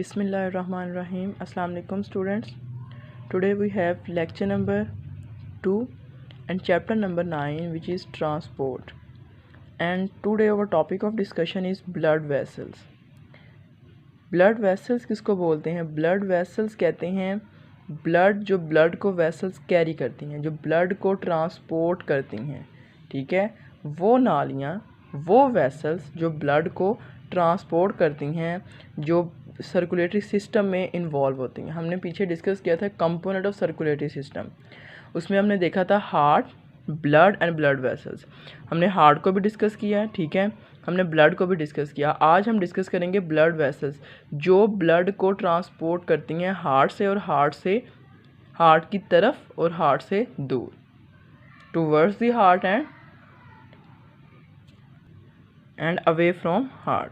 Bismillahirrahmanirrahim. Assalamu alaikum students. Today we have lecture number 2 and chapter number 9, which is transport. And today our topic of discussion is blood vessels. Blood vessels किसको बोलते हैं? Blood vessels कहते हैं blood जो blood को vessels carry करती हैं, जो ब्लड को ट्रांसपोर्ट करती हैं, ठीक है, वो नालियाँ, वो वेसल्स जो ब्लड को ट्रांसपोर्ट करती हैं, जो सर्कुलेटरी सिस्टम में इन्वॉल्व होती हैं। हमने पीछे डिस्कस किया था कंपोनेंट ऑफ सर्कुलेटरी सिस्टम, उसमें हमने देखा था heart, blood and blood vessels. हमने हार्ट को भी डिस्कस किया है, ठीक है, हमने ब्लड को भी डिस्कस किया। आज हम डिस्कस करेंगे ब्लड वेसल्स जो ब्लड को ट्रांसपोर्ट करती हैं हार्ट से, और हार्ट की तरफ और हार्ट से दूर, towards the heart and away from heart,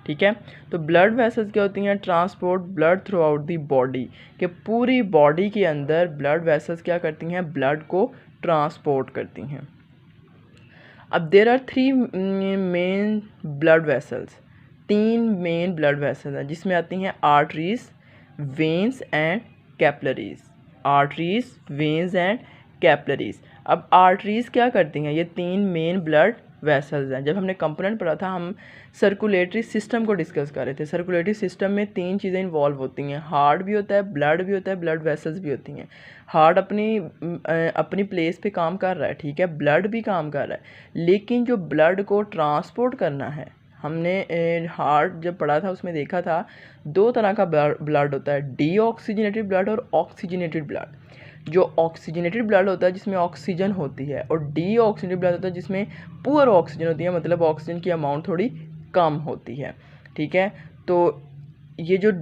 ठीक है। तो ब्लड वेसल्स क्या होती हैं? Transport blood through out the body, कि पूरी बॉडी के अंदर ब्लड वेसल्स क्या करती हैं? ब्लड को ट्रांसपोर्ट करती हैं। अब there are 3 main blood vessels, 3 main blood vessels हैं, जिसमें आती हैं arteries, veins and capillaries. Arteries, veins and capillaries. अब आर्टरीज क्या करती हैं? ये 3 मेन ब्लड वेसल्स हैं। जब हमने कंपोनेंट पढ़ा था, हम सर्कुलेटरी सिस्टम को डिस्कस कर रहे थे। सर्कुलेटरी सिस्टम में 3 चीज़ें इन्वॉल्व होती हैं, हार्ट भी होता है, ब्लड भी होता है, ब्लड वेसल्स भी होती हैं। हार्ट अपनी प्लेस पे काम कर रहा है, ठीक है, ब्लड भी काम कर रहा है, लेकिन जो ब्लड को ट्रांसपोर्ट करना है, हमने हार्ट जब पढ़ा था उसमें देखा था 2 तरह का ब्लड होता है, डीऑक्सीजनेटेड ब्लड और ऑक्सीजनेटेड ब्लड। जो ऑक्सीजनेटेड ब्लड होता है जिसमें ऑक्सीजन होती है, और डीऑक्सीजनेटेड ब्लड होता है जिसमें पुअर ऑक्सीजन होती है, मतलब ऑक्सीजन की अमाउंट थोड़ी कम होती है, ठीक है। तो ये जो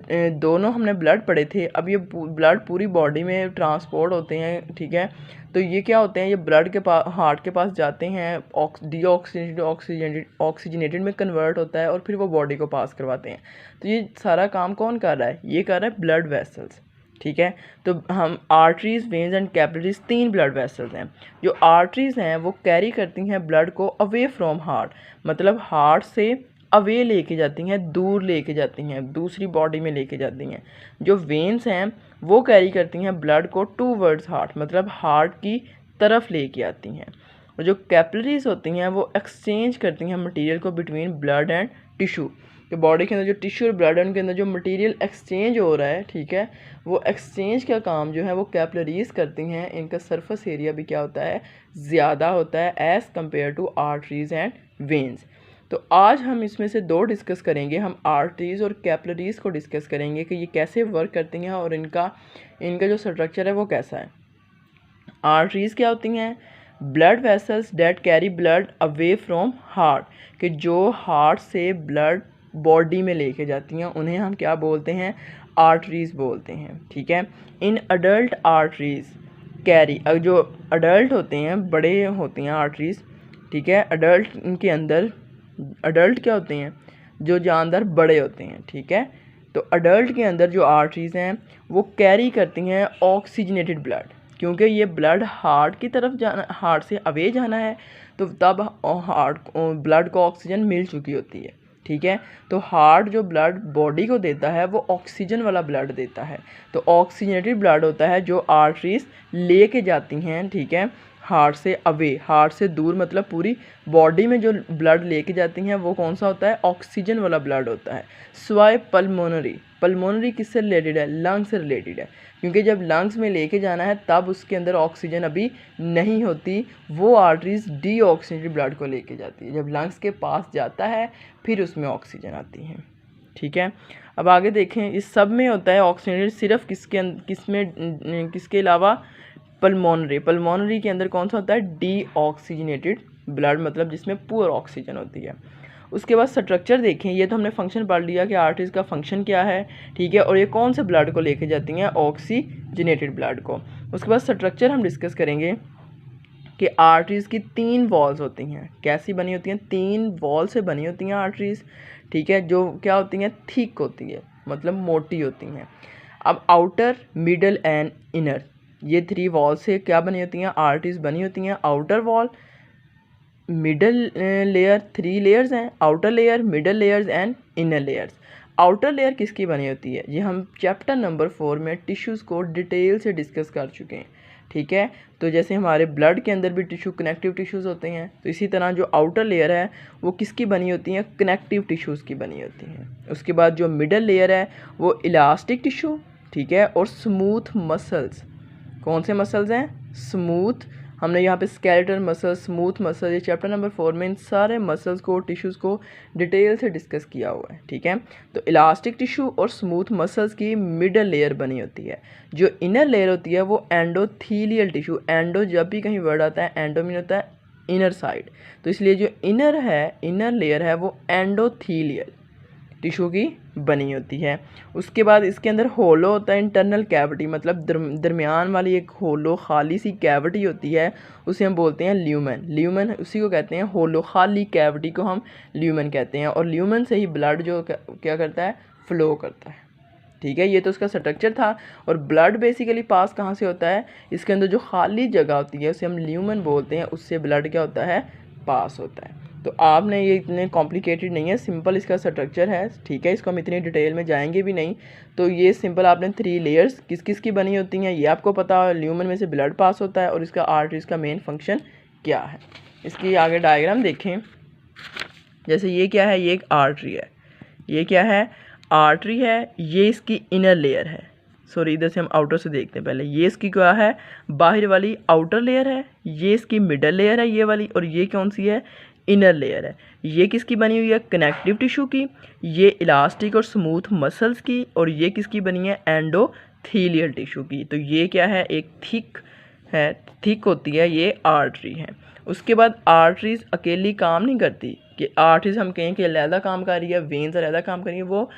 दोनों हमने ब्लड पढ़े थे, अब ये ब्लड पूरी बॉडी में ट्रांसपोर्ट होते हैं, ठीक है। तो ये क्या होते हैं? ये ब्लड के पास, हार्ट के पास जाते हैं, डीऑक्सीजनेटेड ऑक्सीजनेटेड में कन्वर्ट होता है, और फिर वो बॉडी को पास करवाते हैं। तो ये सारा काम कौन कर रहा है? ये कर रहा है ब्लड वेसल्स, ठीक है। तो हम arteries, veins and capillaries 3 blood vessels हैं। जो आर्टरीज हैं वो कैरी करती हैं ब्लड को अवे फ्रॉम हार्ट, मतलब हार्ट से अवे लेके जाती हैं, दूर लेके जाती हैं, दूसरी बॉडी में लेके जाती हैं। जो वेन्स हैं वो कैरी करती हैं ब्लड को टूवर्ड्स हार्ट, मतलब हार्ट की तरफ लेके आती हैं। और जो कैपिलरीज होती हैं वो एक्सचेंज करती हैं मटेरियल को बिटवीन ब्लड एंड टिश्यू, कि बॉडी के अंदर जो टिश्यू और ब्लड है उनके अंदर जो मटेरियल एक्सचेंज हो रहा है, ठीक है, वो एक्सचेंज का काम जो है वो कैपिलरीज करती हैं। इनका सरफेस एरिया भी क्या होता है? ज़्यादा होता है as compare to arteries and veins. तो आज हम इसमें से 2 डिस्कस करेंगे। हम आर्टरीज और कैपिलरीज को डिस्कस करेंगे कि ये कैसे वर्क करती हैं और इनका जो स्ट्रक्चर है वो कैसा है। आर्टरीज क्या होती हैं? Blood vessels that carry blood away from heart, कि जो हार्ट से ब्लड बॉडी में लेके जाती हैं उन्हें हम क्या बोलते हैं? आर्टरीज बोलते हैं, ठीक है। इन अडल्ट आर्टरीज कैरी, जो अडल्ट होते हैं, बड़े होती हैं आर्टरीज, ठीक है, अडल्ट, इनके अंदर अडल्ट क्या होते हैं? जो जानदार बड़े होते हैं, ठीक है। तो अडल्ट के अंदर जो आर्टरीज हैं वो कैरी करती हैं ऑक्सीजनेटेड ब्लड, क्योंकि ये ब्लड हार्ट की तरफ जाना, हार्ट से अवे जाना है, तो तब ब्लड को ऑक्सीजन मिल चुकी होती है, ठीक है। तो हार्ट जो ब्लड बॉडी को देता है वो ऑक्सीजन वाला ब्लड देता है, तो ऑक्सीजनेटेड ब्लड होता है जो आर्टरीज लेके जाती हैं, ठीक है, हार्ट से अवे, हार्ट से दूर, मतलब पूरी बॉडी में जो ब्लड लेके जाती हैं वो कौन सा होता है? ऑक्सीजन वाला ब्लड होता है। स्वाय पल्मोनरी किससे रिलेटेड है? लंग्स से रिलेटेड है, क्योंकि जब लंग्स में लेके जाना है तब उसके अंदर ऑक्सीजन अभी नहीं होती, वो आर्टरीज डीऑक्सीजनेटेड ब्लड को लेके जाती है। जब लंग्स के पास जाता है फिर उसमें ऑक्सीजन आती है, ठीक है। अब आगे देखें, इस सब में होता है ऑक्सीजनेटेड, सिर्फ किसके अलावा? पल्मोनरी के अंदर कौन सा होता है? डीऑक्सीजनेटेड ब्लड, मतलब जिसमें पुअर ऑक्सीजन होती है। उसके बाद स्ट्रक्चर देखें, ये तो हमने फंक्शन पढ़ लिया कि आर्टरीज का फंक्शन क्या है, ठीक है, और ये कौन से ब्लड को लेके जाती हैं? ऑक्सीजनेटेड ब्लड को। उसके बाद स्ट्रक्चर हम डिस्कस करेंगे कि आर्टरीज की 3 वॉल्स होती हैं। कैसी बनी होती हैं? 3 वॉल से बनी होती हैं आर्टरीज, ठीक है, जो क्या होती हैं? थिक होती है, मतलब मोटी होती हैं। अब आउटर, मिडल एंड इनर, ये 3 वॉल से क्या बनी होती हैं? आर्टरीज बनी होती हैं। Outer wall, middle layer, 3 layers हैं, outer layer, middle layers and inner layers. Outer layer किसकी बनी होती है, ये हम चैप्टर नंबर 4 में टिश्यूज़ को डिटेल से डिस्कस कर चुके हैं, ठीक है। तो जैसे हमारे ब्लड के अंदर भी टिश्यू कनेक्टिव टिश्यूज़ होते हैं, तो इसी तरह जो आउटर लेयर है वो किसकी बनी होती हैं, कनेक्टिव टिश्यूज़ की बनी होती हैं। उसके बाद जो मिडल लेयर है वो इलास्टिक टिश्यू, ठीक है, और स्मूथ मसल्स। कौन से मसल्स हैं, स्मूथ, हमने यहाँ पे स्केलेटल मसल, स्मूथ मसल, ये चैप्टर नंबर 4 में इन सारे मसल्स को, टिश्यूज़ को डिटेल से डिस्कस किया हुआ है, ठीक है। तो इलास्टिक टिश्यू और स्मूथ मसल्स की मिडल लेयर बनी होती है। जो इनर लेयर होती है वो एंडोथीलियल टिश्यू, एंडो जब भी कहीं वर्ड आता है एंडो मीन होता है इनर साइड, तो इसलिए जो इनर लेयर है वो एंडोथीलियल टिश्यू की बनी होती है। उसके बाद इसके अंदर होलो होता है, इंटरनल कैविटी, मतलब दरमियान वाली एक होलो खाली सी कैविटी होती है, उसे हम बोलते हैं ल्यूमेन। ल्यूमेन उसी को कहते हैं, होलो खाली कैविटी को हम ल्यूमेन कहते हैं, और ल्यूमेन से ही ब्लड जो क्या करता है, फ्लो करता है, ठीक है। ये तो उसका स्ट्रक्चर था। और ब्लड बेसिकली पास कहाँ से होता है, इसके अंदर जो खाली जगह होती है उसे हम ल्यूमेन बोलते हैं, उससे ब्लड क्या होता है, पास होता है। तो आपने ये इतने कॉम्प्लिकेटेड नहीं है, सिंपल इसका स्ट्रक्चर है, ठीक है। इसको हम इतनी डिटेल में जाएंगे भी नहीं, तो ये सिंपल आपने 3 लेयर्स किस किस की बनी होती हैं ये आपको पता है। ल्यूमेन में से ब्लड पास होता है, और इसका आर्टरीज का मेन फंक्शन क्या है, इसकी आगे डायग्राम देखें। जैसे ये क्या है, ये एक आर्टरी है, ये क्या है, आर्टरी है, ये इसकी इनर लेयर है, सॉरी इधर से हम आउटर से देखते हैं पहले। ये इसकी क्या है, बाहर वाली आउटर लेयर है, ये इसकी मिडल लेयर है ये वाली, और ये कौन सी है, इनर लेयर है। ये किसकी बनी हुई है, कनेक्टिव टिश्यू की, ये इलास्टिक और स्मूथ मसल्स की, और ये किसकी बनी है, एंडोथीलियल टिश्यू की। तो ये क्या है, एक थिक है, थिक होती है, ये आर्टरी है। उसके बाद आर्टरीज अकेली काम नहीं करती कि आर्टरीज हम कहें कि अलहदा काम कर रही है, वेन्स अलहदा काम कर रही है, वो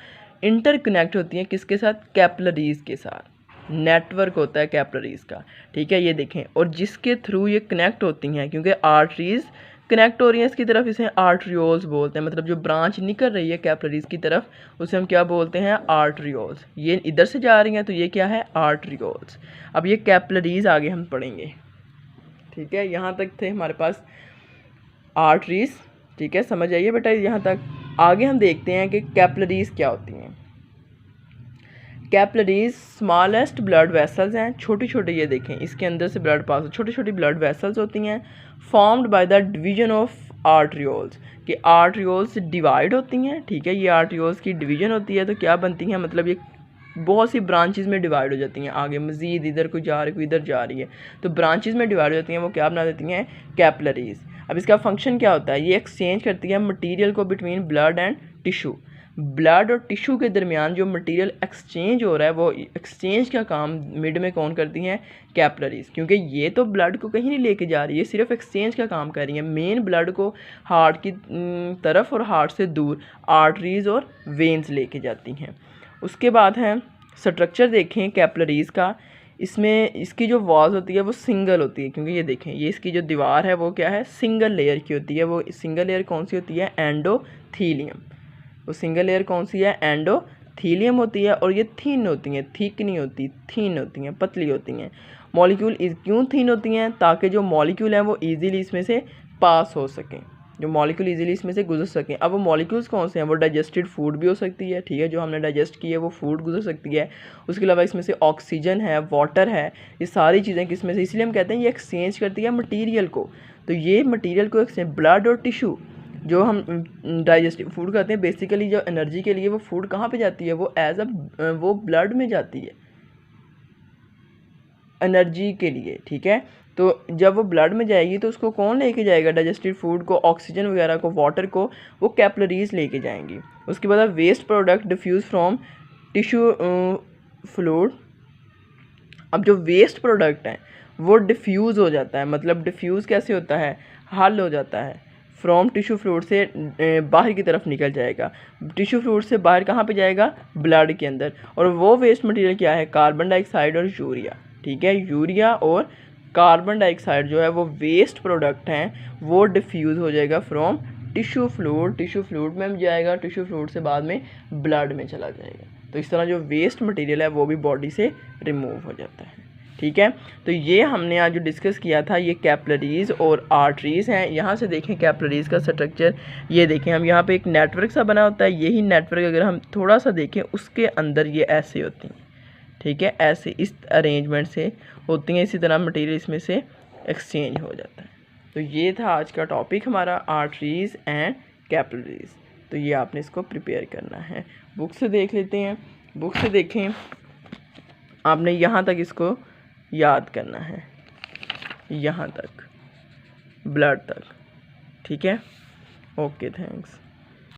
इंटरकनेक्ट होती हैं किसके साथ, कैपिलरीज के साथ, नेटवर्क होता है कैपिलरीज का, ठीक है। ये देखें, और जिसके थ्रू ये कनेक्ट होती हैं, क्योंकि आर्टरीज कनेक्ट हो रही हैं इसकी तरफ, इसे आर्टरियोल्स बोलते हैं, मतलब जो ब्रांच निकल रही है कैपिलरीज की तरफ उसे हम क्या बोलते हैं, आर्टरियोल्स। ये इधर से जा रही हैं तो ये क्या है, आर्टरियोल्स। अब ये कैपिलरीज आगे हम पढ़ेंगे, ठीक है। यहाँ तक थे हमारे पास आर्टरीज, ठीक है, समझ आइए बेटा यहाँ तक। आगे हम देखते हैं कि कैपिलरीज क्या होती हैं। कैपिलरीज स्मॉलेस्ट ब्लड वेसल्स हैं, छोटी छोटी, ये देखें इसके अंदर से ब्लड पास, छोटी छोटी ब्लड वेसल्स होती हैं, formed by the division of arterioles, कि आर्टरियोल्स डिवाइड होती हैं, ठीक है। ये आर्टरियोल्स की डिवीजन होती है तो क्या बनती हैं, मतलब ये बहुत सी ब्रांचेस में डिवाइड हो जाती हैं, आगे मज़ीद इधर कोई जा रही है कोई इधर जा रही है, तो ब्रांचेस में डिवाइड हो जाती हैं, वो क्या बना देती हैं, कैपिलरीज। अब इसका फंक्शन क्या होता है, ये एक्सचेंज करती है मटेरियल को between blood and tissue. Blood और टिश्यू के दरमियान जो मटेरियल एक्सचेंज हो रहा है वो एक्सचेंज का काम मिड में कौन करती हैं, कैपिलरीज, क्योंकि ये तो ब्लड को कहीं नहीं लेके जा रही है, सिर्फ एक्सचेंज का काम कर रही है। मेन ब्लड को हार्ट की तरफ और हार्ट से दूर आर्टरीज और वेन्स लेके जाती हैं। उसके बाद है स्ट्रक्चर देखें कैपिलरीज का, इसमें इसकी जो वॉल्स होती है वो सिंगल होती है, क्योंकि ये देखें ये इसकी जो दीवार है वो क्या है, सिंगल लेयर की होती है। वो सिंगल लेयर कौन सी होती है, एंडोथीलियम। वो सिंगल लेयर कौन सी है, एंडोथीलियम होती है, और ये थीन होती हैं, थिक नहीं होती, थीन होती हैं, पतली होती हैं। मॉलिक्यूल क्यों थीन होती हैं, ताकि जो मॉलिक्यूल हैं वो ईजीली इसमें से पास हो सकें, जो मॉलिक्यूल इजीली इसमें से गुजर सकें। अब वो मॉलिक्यूल्स कौन से हैं, वो डाइजेस्टेड फूड भी हो सकती है, ठीक है, जो हमने डाइजेस्ट की है वो फूड गुजर सकती है। उसके अलावा इसमें से ऑक्सीजन है, वाटर है, ये सारी चीज़ें किसमें से, इसलिए हम कहते हैं ये एक्सचेंज करती है मटीरियल को। तो ये मटीरियल को एक्सचेंज, ब्लड और टिश्यू जो हम डाइजेस्टिव फूड कहते हैं, बेसिकली जो एनर्जी के लिए वो फूड कहाँ पे जाती है, वो एज वो ब्लड में जाती है एनर्जी के लिए, ठीक है। तो जब वो ब्लड में जाएगी तो उसको कौन लेके जाएगा, डाइजेस्टिव फूड को, ऑक्सीजन वगैरह को, वाटर को, वो कैपिलरीज लेके जाएंगी। उसके बाद waste product diffuse from tissue fluid. अब जो वेस्ट प्रोडक्ट है वो डिफ्यूज़ हो जाता है, मतलब डिफ्यूज़ कैसे होता है, हल हो जाता है, फ्रॉम टिश्यू फ्लूइड से बाहर की तरफ निकल जाएगा। टिश्यू फ्लूइड से बाहर कहाँ पे जाएगा, ब्लड के अंदर। और वो वेस्ट मटेरियल क्या है, कार्बन डाइऑक्साइड और यूरिया, ठीक है। यूरिया और कार्बन डाइऑक्साइड जो है वो वेस्ट प्रोडक्ट हैं, वो डिफ्यूज़ हो जाएगा from tissue fluid, tissue fluid में जाएगा, टिश्यू फ्लूइड से बाद में ब्लड में चला जाएगा। तो इस तरह जो वेस्ट मटेरियल है वो भी बॉडी से रिमूव हो जाता है, ठीक है। ठीक है। तो ये हमने आज जो डिस्कस किया था ये कैपिलरीज़ और आर्टरीज़ हैं। यहाँ से देखें कैपिलरीज़ का स्ट्रक्चर, ये देखें हम यहाँ पे एक नेटवर्क सा बना होता है, यही नेटवर्क अगर हम थोड़ा सा देखें उसके अंदर ये ऐसे होती हैं, ठीक है, ऐसे इस अरेंजमेंट से होती हैं, इसी तरह मटेरियल इसमें से एक्सचेंज हो जाता है। तो ये था आज का टॉपिक हमारा, आर्टरीज़ एंड कैपिलरीज़। तो ये आपने इसको प्रिपेयर करना है। बुक से देख लेते हैं, बुक से देखें, आपने यहाँ तक इसको याद करना है, यहाँ तक, ब्लड तक, ठीक है। Okay, thanks.